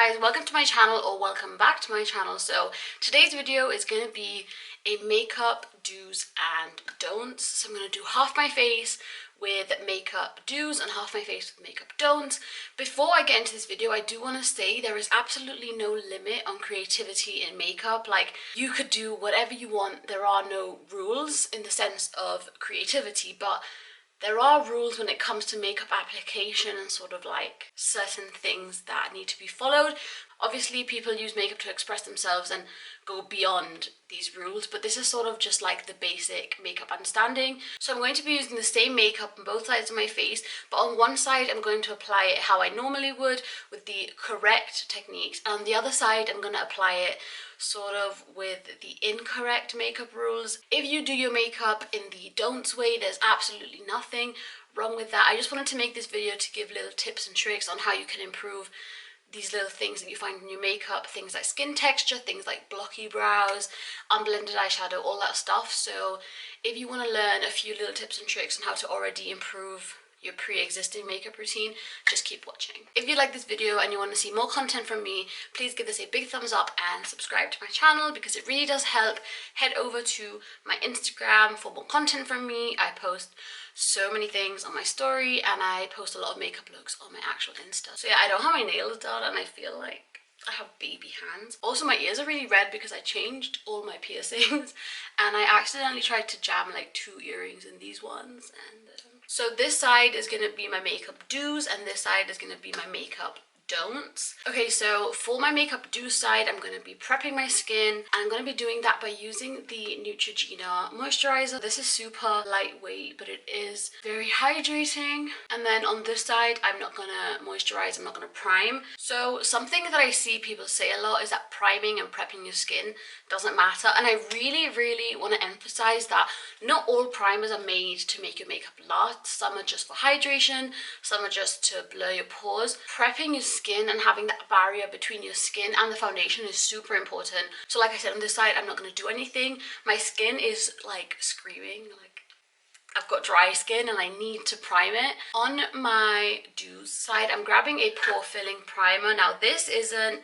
guys, welcome to my channel or welcome back to my channel. So today's video is going to be a makeup do's and don'ts. So I'm going to do half my face with makeup do's and half my face with makeup don'ts. Before I get into this video, I do want to say there is absolutely no limit on creativity in makeup. Like, you could do whatever you want. There are no rules in the sense of creativity, but there are rules when it comes to makeup application and sort of like certain things that need to be followed. Obviously, people use makeup to express themselves and go beyond these rules, but this is sort of just like the basic makeup understanding. So I'm going to be using the same makeup on both sides of my face, but on one side I'm going to apply it how I normally would with the correct techniques, and on the other side I'm going to apply it sort of with the incorrect makeup rules. If you do your makeup in the don'ts way, there's absolutely nothing wrong with that. I just wanted to make this video to give little tips and tricks on how you can improve these little things that you find in your makeup, things like skin texture, things like blocky brows, unblended eyeshadow, all that stuff. So if you want to learn a few little tips and tricks on how to already improve your pre-existing makeup routine, just keep watching. If you like this video and you want to see more content from me, please give this a big thumbs up and subscribe to my channel because it really does help. Head over to my Instagram for more content from me. I post so many things on my story and I post a lot of makeup looks on my actual Insta. So yeah, I don't have my nails done and I feel like I have baby hands. Also, my ears are really red because I changed all my piercings and I accidentally tried to jam like 2 earrings in these ones. And so this side is going to be my makeup do's and this side is going to be my makeup don'ts. Okay, so for my makeup do side, I'm going to be prepping my skin and I'm going to be doing that by using the Neutrogena moisturizer. This is super lightweight, but it is very hydrating. And then on this side, I'm not going to moisturize, I'm not going to prime. So something that I see people say a lot is that priming and prepping your skin doesn't matter. And I really want to emphasize that not all primers are made to make your makeup last. Some are just for hydration, some are just to blur your pores. Prepping your skin and having that barrier between your skin and the foundation is super important. So like I said, on this side, I'm not going to do anything. My skin is like screaming, like I've got dry skin and I need to prime it. On my do's side, I'm grabbing a pore filling primer. Now this isn't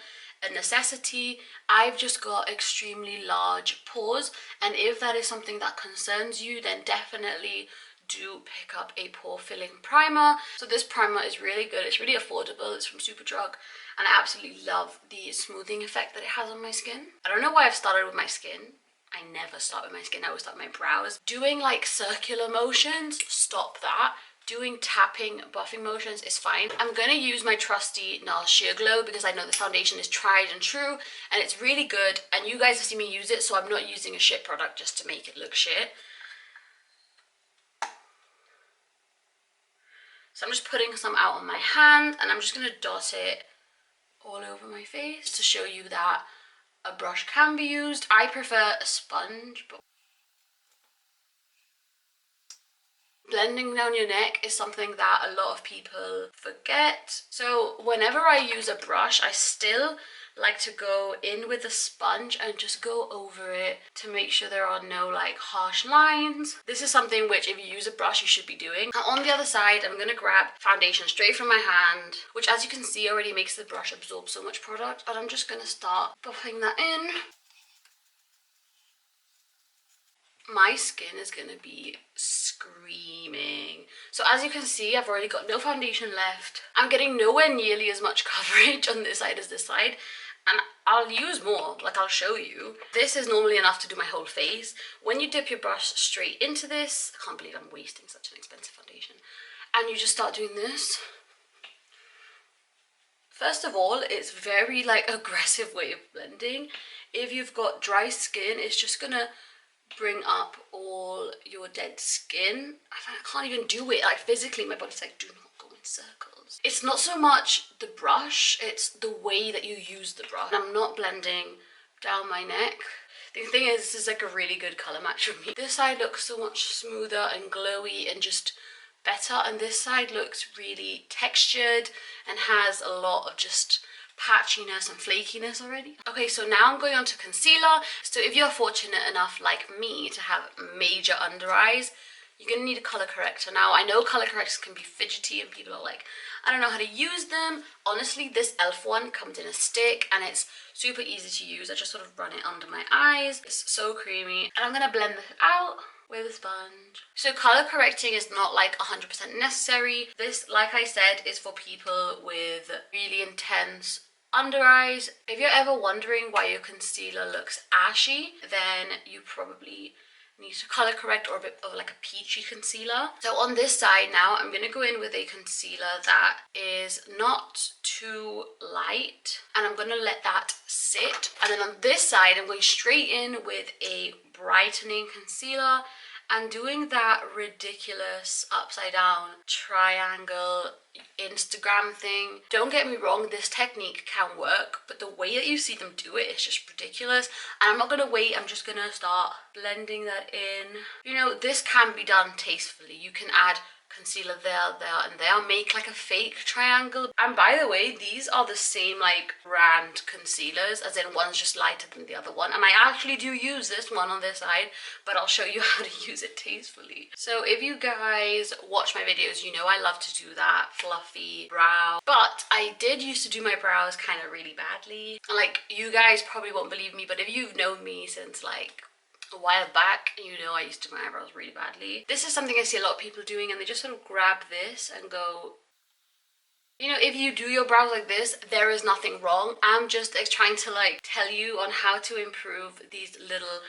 a necessity. I've just got extremely large pores, and if that is something that concerns you, then definitely do pick up a pore filling primer. So this primer is really good. It's really affordable. It's from Superdrug and I absolutely love the smoothing effect that it has on my skin. I don't know why I've started with my skin. I never start with my skin. I always start with my brows. Doing like circular motions, stop that. Doing tapping, buffing motions is fine. I'm going to use my trusty NARS Sheer Glow because I know the foundation is tried and true and it's really good, and you guys have seen me use it, so I'm not using a shit product just to make it look shit. So I'm just putting some out on my hand and I'm just going to dot it all over my face to show you that a brush can be used. I prefer a sponge, but blending down your neck is something that a lot of people forget. So whenever I use a brush, I still like to go in with a sponge and just go over it to make sure there are no like harsh lines. This is something which if you use a brush you should be doing. And on the other side, I'm going to grab foundation straight from my hand, which as you can see already makes the brush absorb so much product, and I'm just going to start buffing that in. My skin is going to be screaming. So as you can see, I've already got no foundation left. I'm getting nowhere nearly as much coverage on this side as this side. And I'll use more, like I'll show you. This is normally enough to do my whole face. When you dip your brush straight into this, I can't believe I'm wasting such an expensive foundation. And you just start doing this. First of all, it's very like aggressive way of blending. If you've got dry skin, it's just gonna bring up all your dead skin. I can't even do it, like physically my body's like, do not go in circles. It's not so much the brush, it's the way that you use the brush. I'm not blending down my neck. The thing is, this is like a really good color match for me. This side looks so much smoother and glowy and just better, and this side looks really textured and has a lot of just patchiness and flakiness already. Okay, so now I'm going on to concealer. So if you're fortunate enough like me to have major under eyes, you're going to need a color corrector. Now, I know color correctors can be fidgety and people are like, I don't know how to use them. Honestly, this e.l.f. one comes in a stick and it's super easy to use. I just sort of run it under my eyes. It's so creamy. And I'm going to blend this out with a sponge. So color correcting is not like 100% necessary. This, like I said, is for people with really intense under eyes. If you're ever wondering why your concealer looks ashy, then you probably need to color correct, or a bit of like a peachy concealer. So on this side now, I'm going to go in with a concealer that is not too light, and I'm going to let that sit. And then on this side, I'm going straight in with a brightening concealer and doing that ridiculous upside down triangle Instagram thing. Don't get me wrong, this technique can work, but the way that you see them do it is just ridiculous. And I'm not gonna wait, I'm just gonna start blending that in. You know, this can be done tastefully. You can add concealer there, and there, make like a fake triangle. And by the way, these are the same like brand concealers, as in one's just lighter than the other one, and I actually do use this one on this side, but I'll show you how to use it tastefully. So if you guys watch my videos, you know I love to do that fluffy brow, but I did used to do my brows kind of really badly. Like, you guys probably won't believe me, but if you've known me since like a while back, you know I used to do my eyebrows really badly. This is something I see a lot of people doing, and they just sort of grab this and go, you know, if you do your brows like this, there is nothing wrong. I'm just trying to like tell you on how to improve these little,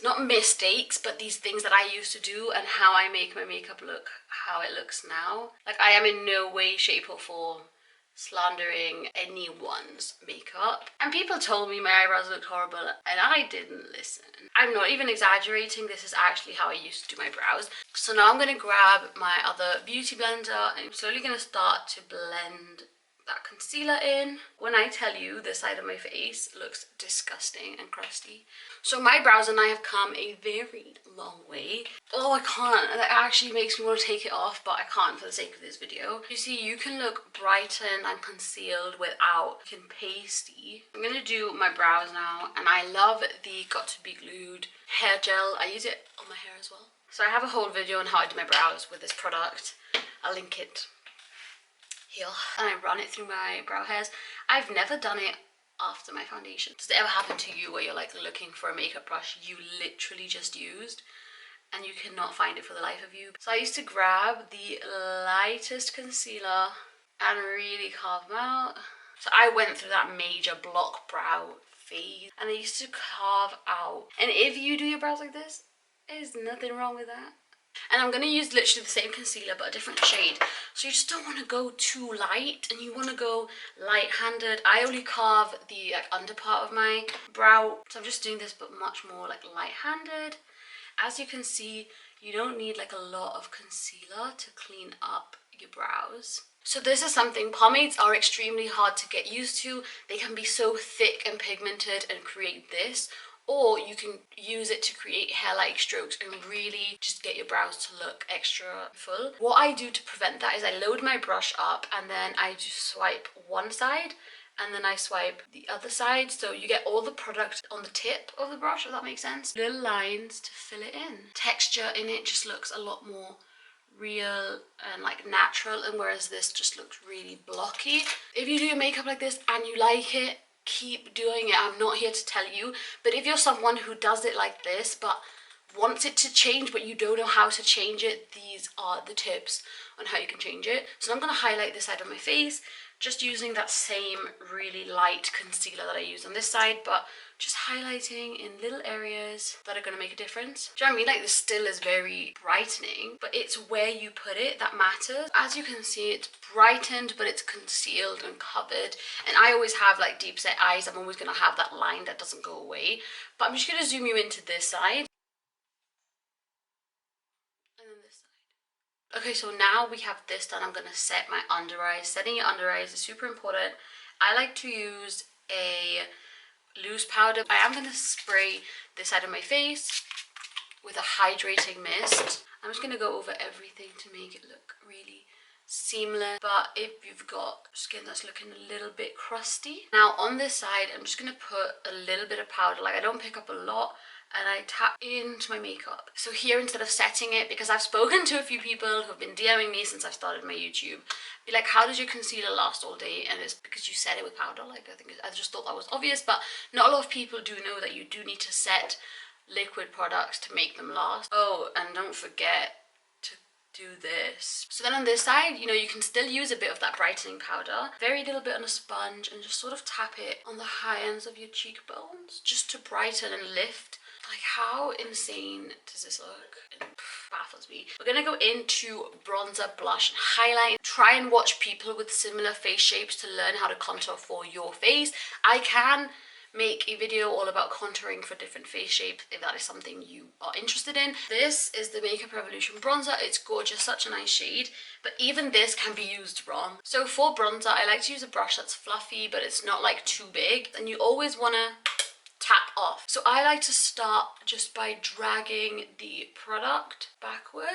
not mistakes, but these things that I used to do and how I make my makeup look how it looks now. Like, I am in no way, shape or form slandering anyone's makeup, and people told me my eyebrows looked horrible and I didn't listen. I'm not even exaggerating, this is actually how I used to do my brows. So now I'm going to grab my other beauty blender and I'm slowly going to start to blend that concealer in. When I tell you, this side of my face looks disgusting and crusty. So my brows and I have come a very long way. Oh, I can't. That actually makes me want to take it off, but I can't for the sake of this video. You see, you can look brightened and concealed without looking pasty. I'm going to do my brows now, and I love the Got To Be Glued hair gel. I use it on my hair as well. So I have a whole video on how I do my brows with this product. I'll link it here. And I run it through my brow hairs. I've never done it after my foundation. Does it ever happen to you where you're like looking for a makeup brush you literally just used and you cannot find it for the life of you? So I used to grab the lightest concealer and really carve them out. So I went through that major block brow phase and I used to carve out. And if you do your brows like this, there's nothing wrong with that. And I'm going to use literally the same concealer but a different shade. So you just don't want to go too light and you want to go light-handed. I only carve the like under part of my brow, so I'm just doing this but much more like light-handed. As you can see, you don't need like a lot of concealer to clean up your brows. So this is something, pomades are extremely hard to get used to. They can be so thick and pigmented and create this. Or you can use it to create hair-like strokes and really just get your brows to look extra full. What I do to prevent that is I load my brush up and then I just swipe one side and then I swipe the other side. So you get all the product on the tip of the brush, if that makes sense. Little lines to fill it in. Texture in it just looks a lot more real and like natural, and whereas this just looks really blocky. If you do your makeup like this and you like it, keep doing it. I'm not here to tell you, but if you're someone who does it like this but wants it to change but you don't know how to change it, these are the tips on how you can change it. So I'm going to highlight this side of my face just using that same really light concealer that I use on this side, but just highlighting in little areas that are going to make a difference. Do you know what I mean? Like, this still is very brightening, but it's where you put it that matters. As you can see, it's brightened, but it's concealed and covered. And I always have like deep set eyes. I'm always going to have that line that doesn't go away. But I'm just going to zoom you into this side. And then this side. Okay, so now we have this done. I'm going to set my under eyes. Setting your under eyes is super important. I like to use a loose powder. I am going to spray this side of my face with a hydrating mist. I'm just going to go over everything to make it look really seamless. But if you've got skin that's looking a little bit crusty, now on this side I'm just going to put a little bit of powder. Like, I don't pick up a lot and I tap into my makeup. So here, instead of setting it, because I've spoken to a few people who've been DMing me since I've started my YouTube, be like, how does your concealer last all day? And it's because you set it with powder. Like, I just thought that was obvious, but not a lot of people do know that you do need to set liquid products to make them last. Oh, and don't forget to do this. So then on this side, you know, you can still use a bit of that brightening powder, very little bit on a sponge, and just sort of tap it on the high ends of your cheekbones just to brighten and lift. Like, how insane does this look? It baffles me. We're gonna go into bronzer, blush, and highlight. Try and watch people with similar face shapes to learn how to contour for your face. I can make a video all about contouring for different face shapes if that is something you are interested in. This is the Makeup Revolution bronzer. It's gorgeous, such a nice shade, but even this can be used wrong. So for bronzer, I like to use a brush that's fluffy, but it's not like too big, and you always want to tap off. So I like to start just by dragging the product backwards.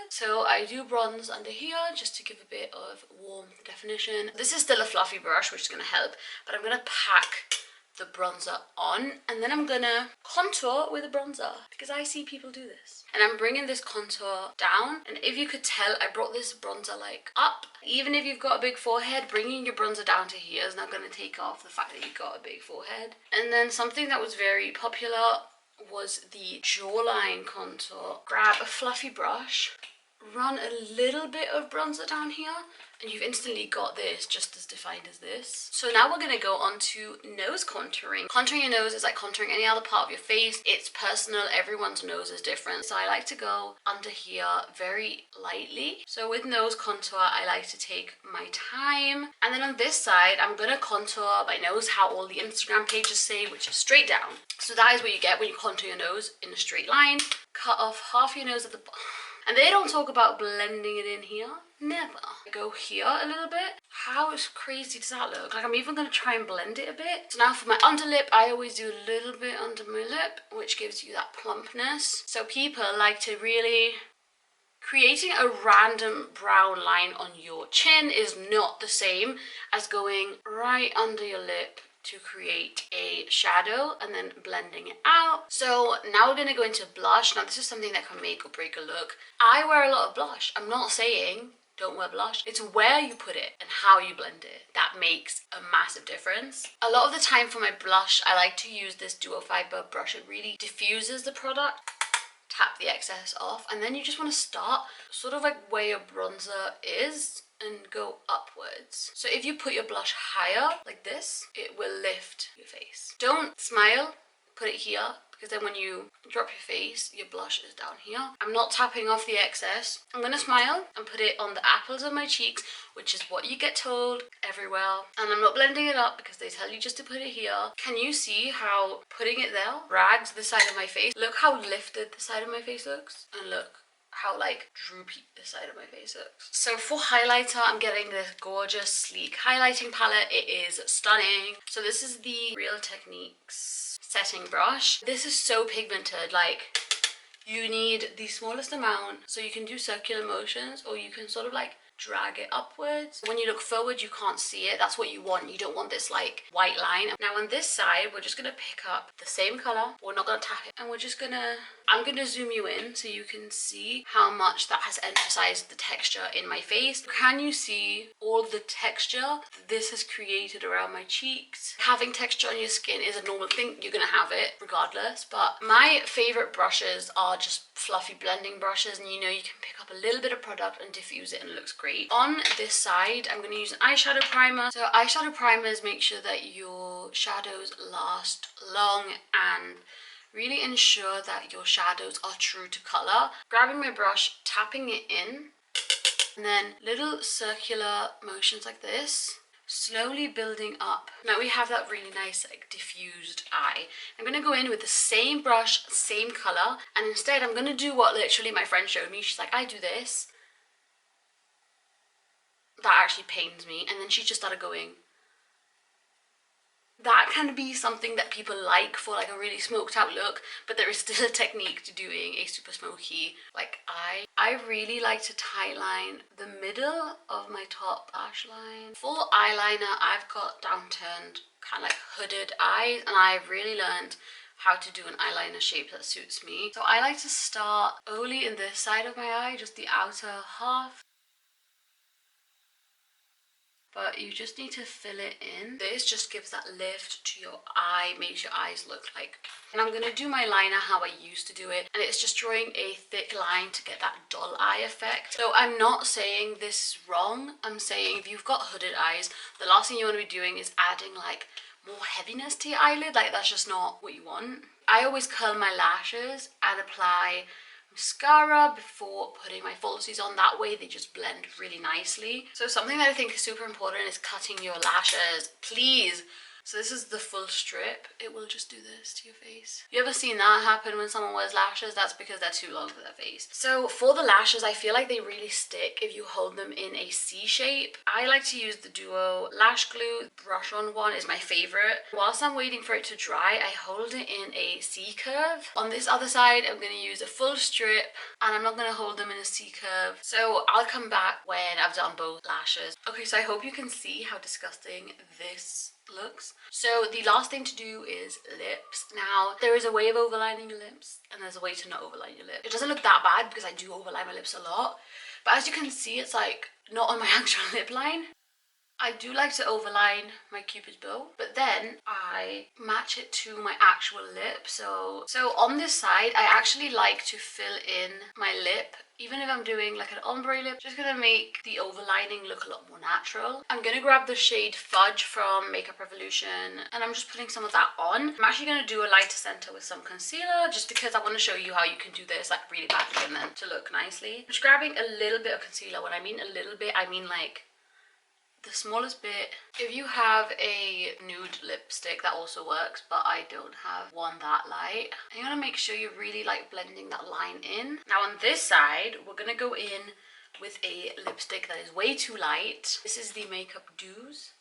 So I do bronze under here just to give a bit of warmth definition. This is still a fluffy brush, which is going to help, but I'm going to pack the bronzer on, and then I'm gonna contour with a bronzer because I see people do this. And I'm bringing this contour down, and if you could tell, I brought this bronzer like up. Even if you've got a big forehead, bringing your bronzer down to here is not going to take off the fact that you've got a big forehead. And then something that was very popular was the jawline contour. Grab a fluffy brush, run a little bit of bronzer down here, and you've instantly got this just as defined as this. So now we're gonna go on to nose contouring. Contouring your nose is like contouring any other part of your face. It's personal, everyone's nose is different. So I like to go under here very lightly. So with nose contour, I like to take my time. And then on this side, I'm gonna contour my nose how all the Instagram pages say, which is straight down. So that is what you get when you contour your nose in a straight line. Cut off half your nose at the bottom. And they don't talk about blending it in here. Never. Go here a little bit. How crazy does that look? Like, I'm even going to try and blend it a bit. So now for my underlip, I always do a little bit under my lip, which gives you that plumpness. So people like to really... Creating a random brown line on your chin is not the same as going right under your lip to create a shadow and then blending it out. So now we're going to go into blush. Now this is something that can make or break a look. I wear a lot of blush. I'm not saying don't wear blush. It's where you put it and how you blend it that makes a massive difference. A lot of the time for my blush, I like to use this duo fiber brush. It really diffuses the product. Tap the excess off, and then you just want to start sort of like where your bronzer is and go upwards. So if you put your blush higher like this, it will lift your face. Don't smile, put it here, because then when you drop your face, your blush is down here. I'm not tapping off the excess. I'm gonna smile and put it on the apples of my cheeks, which is what you get told everywhere. And I'm not blending it up because they tell you just to put it here. Can you see how putting it there drags the side of my face? Look how lifted the side of my face looks, and look how like droopy the side of my face looks. So for highlighter, I'm getting this gorgeous sleek highlighting palette. It is stunning. So this is the Real Techniques setting brush. This is so pigmented, like you need the smallest amount, so you can do circular motions or you can sort of like drag it upwards. When you look forward, you can't see it. That's what you want. You don't want this like white line. Now on this side, we're just gonna pick up the same color. We're not gonna tap it, and we're just gonna, I'm gonna zoom you in so you can see how much that has emphasized the texture in my face. Can you see all the texture this has created around my cheeks? Having texture on your skin is a normal thing. You're gonna have it regardless, but my favorite brushes are just fluffy blending brushes, and you know, you can pick up a little bit of product and diffuse it and it looks great. On this side, I'm going to use an eyeshadow primer. So eyeshadow primers make sure that your shadows last long and really ensure that your shadows are true to color. Grabbing my brush, tapping it in, and then little circular motions like this, slowly building up. Now we have that really nice like diffused eye. I'm going to go in with the same brush, same color, and instead I'm going to do what literally my friend showed me. She's like, I do this. That actually pains me. And then she just started going. That can be something that people like for like a really smoked out look, but there is still a technique to doing a super smoky like eye. I really like to tightline the middle of my top lash line. For eyeliner, I've got downturned kind of like hooded eyes, and I've really learned how to do an eyeliner shape that suits me. So I like to start only in this side of my eye, just the outer half. But you just need to fill it in. This just gives that lift to your eye, makes your eyes look like. And I'm gonna do my liner how I used to do it, and it's just drawing a thick line to get that dull eye effect. So I'm not saying this is wrong. I'm saying if you've got hooded eyes, the last thing you want to be doing is adding like more heaviness to your eyelid. Like, that's just not what you want. I always curl my lashes and apply mascara before putting my falsies on. That way they just blend really nicely. So something that I think is super important is cutting your lashes, please. So this is the full strip. It will just do this to your face. You ever seen that happen when someone wears lashes? That's because they're too long for their face. So for the lashes, I feel like they really stick if you hold them in a C shape. I like to use the Duo lash glue. Brush on one is my favorite. Whilst I'm waiting for it to dry, I hold it in a C curve. On this other side, I'm going to use a full strip, and I'm not going to hold them in a C curve. So I'll come back when I've done both lashes. Okay, so I hope you can see how disgusting this looks. So the last thing to do is lips. Now, there is a way of overlining your lips, and there's a way to not overline your lips. It doesn't look that bad because I do overline my lips a lot, but as you can see, it's like not on my actual lip line. I do like to overline my Cupid's bow, but then I match it to my actual lip. So on this side, I actually like to fill in my lip, even if I'm doing like an ombre lip, just gonna make the overlining look a lot more natural. I'm gonna grab the shade Fudge from Makeup Revolution, and I'm just putting some of that on. I'm actually gonna do a lighter center with some concealer, just because I want to show you how you can do this like really badly and then to look nicely. I'm just grabbing a little bit of concealer. When I mean a little bit, I mean like the smallest bit. If you have a nude lipstick, that also works, but I don't have one that light. And you want to make sure you're really like blending that line in. Now on this side, we're gonna go in with a lipstick that is way too light. This is the Makeup Do's,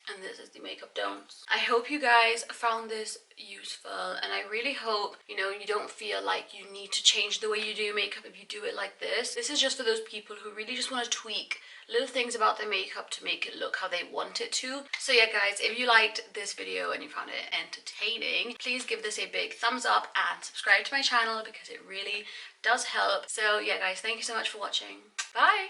and this is the Makeup Don'ts. I hope you guys found this useful, and I really hope, you know, you don't feel like you need to change the way you do makeup if you do it like this. This is just for those people who really just want to tweak little things about their makeup to make it look how they want it to. So yeah guys, if you liked this video and you found it entertaining, please give this a big thumbs up and subscribe to my channel because it really does help. So yeah guys, thank you so much for watching. Bye!